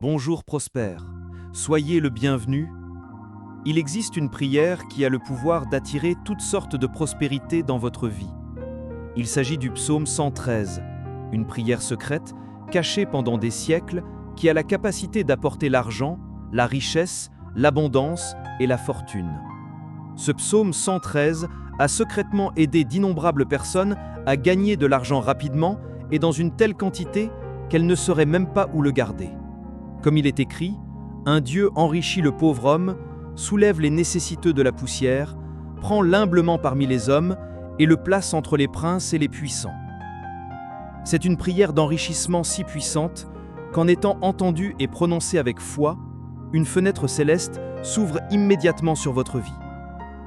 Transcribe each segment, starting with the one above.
Bonjour Prosper, soyez le bienvenu. Il existe une prière qui a le pouvoir d'attirer toutes sortes de prospérités dans votre vie. Il s'agit du psaume 113, une prière secrète, cachée pendant des siècles, qui a la capacité d'apporter l'argent, la richesse, l'abondance et la fortune. Ce psaume 113 a secrètement aidé d'innombrables personnes à gagner de l'argent rapidement et dans une telle quantité qu'elles ne sauraient même pas où le garder. Comme il est écrit, un Dieu enrichit le pauvre homme, soulève les nécessiteux de la poussière, prend l'humblement parmi les hommes et le place entre les princes et les puissants. C'est une prière d'enrichissement si puissante qu'en étant entendue et prononcée avec foi, une fenêtre céleste s'ouvre immédiatement sur votre vie.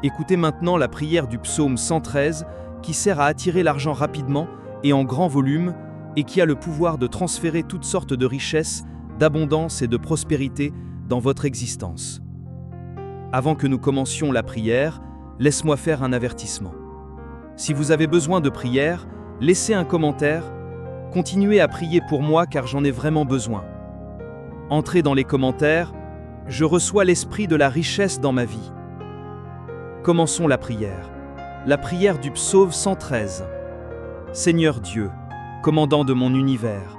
Écoutez maintenant la prière du psaume 113 qui sert à attirer l'argent rapidement et en grand volume et qui a le pouvoir de transférer toutes sortes de richesses, d'abondance et de prospérité dans votre existence. Avant que nous commencions la prière, laisse-moi faire un avertissement. Si vous avez besoin de prière, laissez un commentaire. Continuez à prier pour moi car j'en ai vraiment besoin. Entrez dans les commentaires. Je reçois l'esprit de la richesse dans ma vie. Commençons la prière du psaume 113. Seigneur Dieu, commandant de mon univers,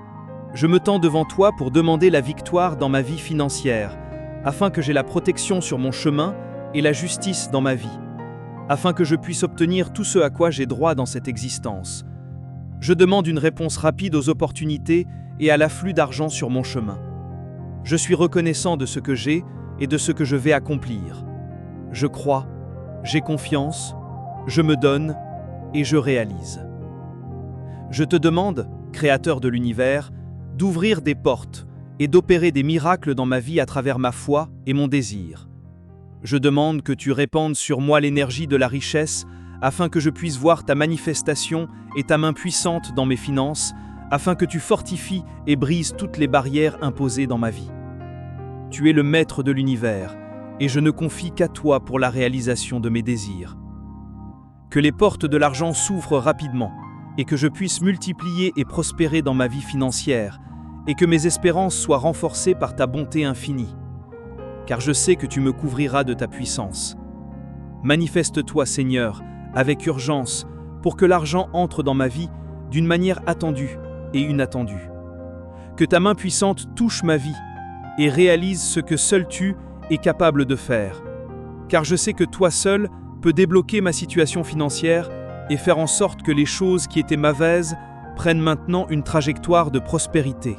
je me tends devant toi pour demander la victoire dans ma vie financière, afin que j'aie la protection sur mon chemin et la justice dans ma vie, afin que je puisse obtenir tout ce à quoi j'ai droit dans cette existence. Je demande une réponse rapide aux opportunités et à l'afflux d'argent sur mon chemin. Je suis reconnaissant de ce que j'ai et de ce que je vais accomplir. Je crois, j'ai confiance, je me donne et je réalise. Je te demande, Créateur de l'univers, d'ouvrir des portes et d'opérer des miracles dans ma vie à travers ma foi et mon désir. Je demande que tu répandes sur moi l'énergie de la richesse afin que je puisse voir ta manifestation et ta main puissante dans mes finances, afin que tu fortifies et brises toutes les barrières imposées dans ma vie. Tu es le maître de l'univers et je ne confie qu'à toi pour la réalisation de mes désirs. Que les portes de l'argent s'ouvrent rapidement et que je puisse multiplier et prospérer dans ma vie financière et que mes espérances soient renforcées par ta bonté infinie. Car je sais que tu me couvriras de ta puissance. Manifeste-toi, Seigneur, avec urgence, pour que l'argent entre dans ma vie d'une manière attendue et inattendue. Que ta main puissante touche ma vie et réalise ce que seul tu es capable de faire. Car je sais que toi seul peux débloquer ma situation financière et faire en sorte que les choses qui étaient mauvaises prennent maintenant une trajectoire de prospérité.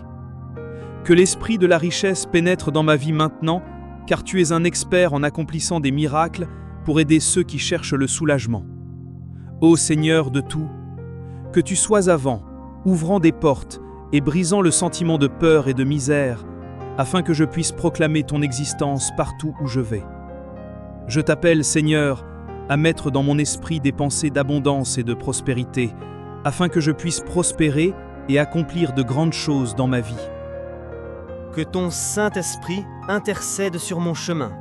Que l'esprit de la richesse pénètre dans ma vie maintenant, car tu es un expert en accomplissant des miracles pour aider ceux qui cherchent le soulagement. Ô Seigneur de tout, que tu sois avant, ouvrant des portes et brisant le sentiment de peur et de misère, afin que je puisse proclamer ton existence partout où je vais. Je t'appelle, Seigneur, à mettre dans mon esprit des pensées d'abondance et de prospérité, afin que je puisse prospérer et accomplir de grandes choses dans ma vie. Que ton Saint-Esprit intercède sur mon chemin,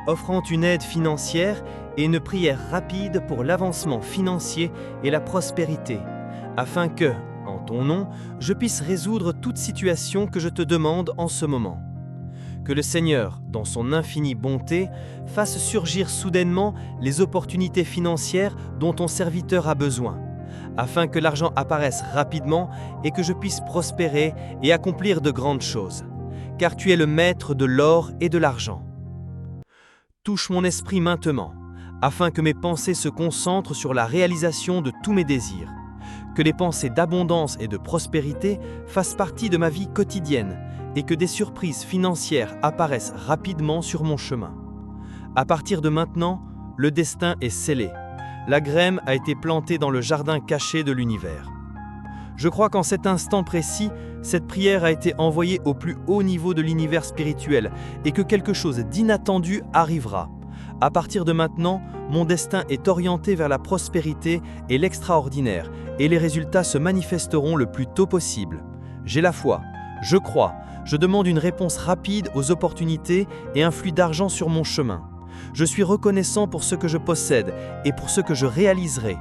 offrant une aide financière et une prière rapide pour l'avancement financier et la prospérité, afin que, en ton nom, je puisse résoudre toute situation que je te demande en ce moment. Que le Seigneur, dans son infinie bonté, fasse surgir soudainement les opportunités financières dont ton serviteur a besoin, afin que l'argent apparaisse rapidement et que je puisse prospérer et accomplir de grandes choses, car tu es le maître de l'or et de l'argent. Touche mon esprit maintenant, afin que mes pensées se concentrent sur la réalisation de tous mes désirs, que les pensées d'abondance et de prospérité fassent partie de ma vie quotidienne et que des surprises financières apparaissent rapidement sur mon chemin. À partir de maintenant, le destin est scellé. La graine a été plantée dans le jardin caché de l'univers. Je crois qu'en cet instant précis, cette prière a été envoyée au plus haut niveau de l'univers spirituel et que quelque chose d'inattendu arrivera. À partir de maintenant, mon destin est orienté vers la prospérité et l'extraordinaire et les résultats se manifesteront le plus tôt possible. J'ai la foi, je crois, je demande une réponse rapide aux opportunités et un flux d'argent sur mon chemin. Je suis reconnaissant pour ce que je possède et pour ce que je réaliserai.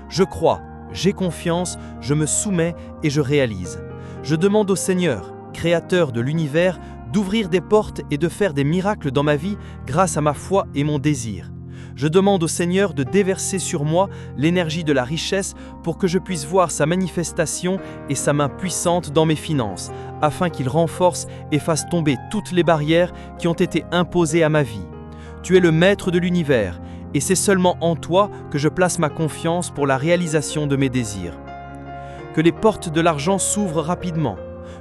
Je crois, j'ai confiance, je me soumets et je réalise. Je demande au Seigneur, Créateur de l'univers, d'ouvrir des portes et de faire des miracles dans ma vie grâce à ma foi et mon désir. Je demande au Seigneur de déverser sur moi l'énergie de la richesse pour que je puisse voir sa manifestation et sa main puissante dans mes finances, afin qu'il renforce et fasse tomber toutes les barrières qui ont été imposées à ma vie. Tu es le maître de l'univers, et c'est seulement en toi que je place ma confiance pour la réalisation de mes désirs. Que les portes de l'argent s'ouvrent rapidement,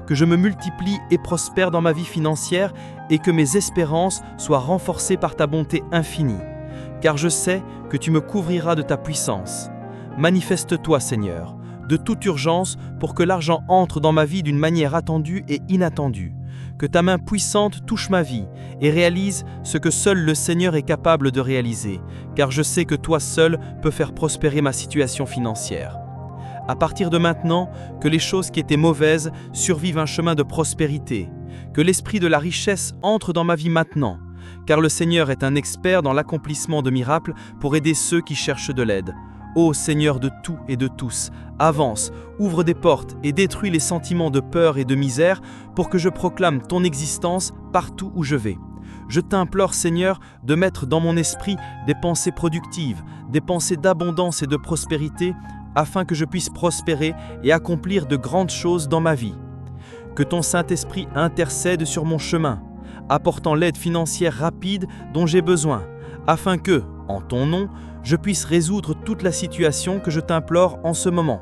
que je me multiplie et prospère dans ma vie financière et que mes espérances soient renforcées par ta bonté infinie. Car je sais que tu me couvriras de ta puissance. Manifeste-toi, Seigneur, de toute urgence pour que l'argent entre dans ma vie d'une manière attendue et inattendue. Que ta main puissante touche ma vie et réalise ce que seul le Seigneur est capable de réaliser, car je sais que toi seul peux faire prospérer ma situation financière. À partir de maintenant, que les choses qui étaient mauvaises survivent un chemin de prospérité, que l'esprit de la richesse entre dans ma vie maintenant, car le Seigneur est un expert dans l'accomplissement de miracles pour aider ceux qui cherchent de l'aide. Ô Seigneur de tout et de tous, avance, ouvre des portes et détruis les sentiments de peur et de misère pour que je proclame ton existence partout où je vais. Je t'implore, Seigneur, de mettre dans mon esprit des pensées productives, des pensées d'abondance et de prospérité, afin que je puisse prospérer et accomplir de grandes choses dans ma vie. Que ton Saint-Esprit intercède sur mon chemin, apportant l'aide financière rapide dont j'ai besoin, afin que, en ton nom, je puisse résoudre toute la situation que je t'implore en ce moment.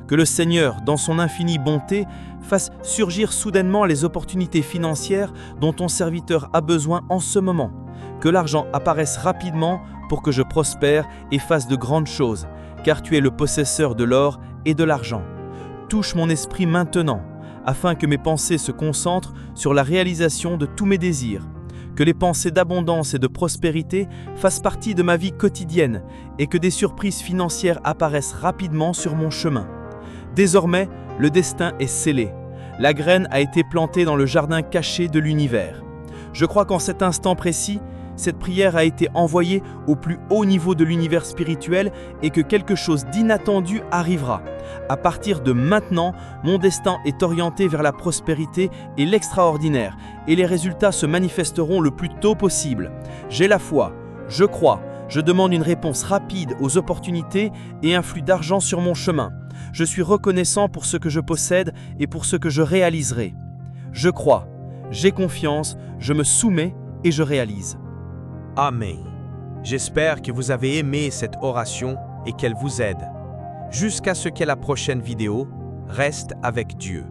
Que le Seigneur, dans son infinie bonté, fasse surgir soudainement les opportunités financières dont ton serviteur a besoin en ce moment. Que l'argent apparaisse rapidement pour que je prospère et fasse de grandes choses, car tu es le possesseur de l'or et de l'argent. Touche mon esprit maintenant, afin que mes pensées se concentrent sur la réalisation de tous mes désirs. Que les pensées d'abondance et de prospérité fassent partie de ma vie quotidienne et que des surprises financières apparaissent rapidement sur mon chemin. Désormais, le destin est scellé. La graine a été plantée dans le jardin caché de l'univers. Je crois qu'en cet instant précis, cette prière a été envoyée au plus haut niveau de l'univers spirituel et que quelque chose d'inattendu arrivera. À partir de maintenant, mon destin est orienté vers la prospérité et l'extraordinaire, et les résultats se manifesteront le plus tôt possible. J'ai la foi, je crois, je demande une réponse rapide aux opportunités et un flux d'argent sur mon chemin. Je suis reconnaissant pour ce que je possède et pour ce que je réaliserai. Je crois, j'ai confiance, je me soumets et je réalise. Amen. J'espère que vous avez aimé cette oration et qu'elle vous aide. Jusqu'à ce qu'est la prochaine vidéo, reste avec Dieu.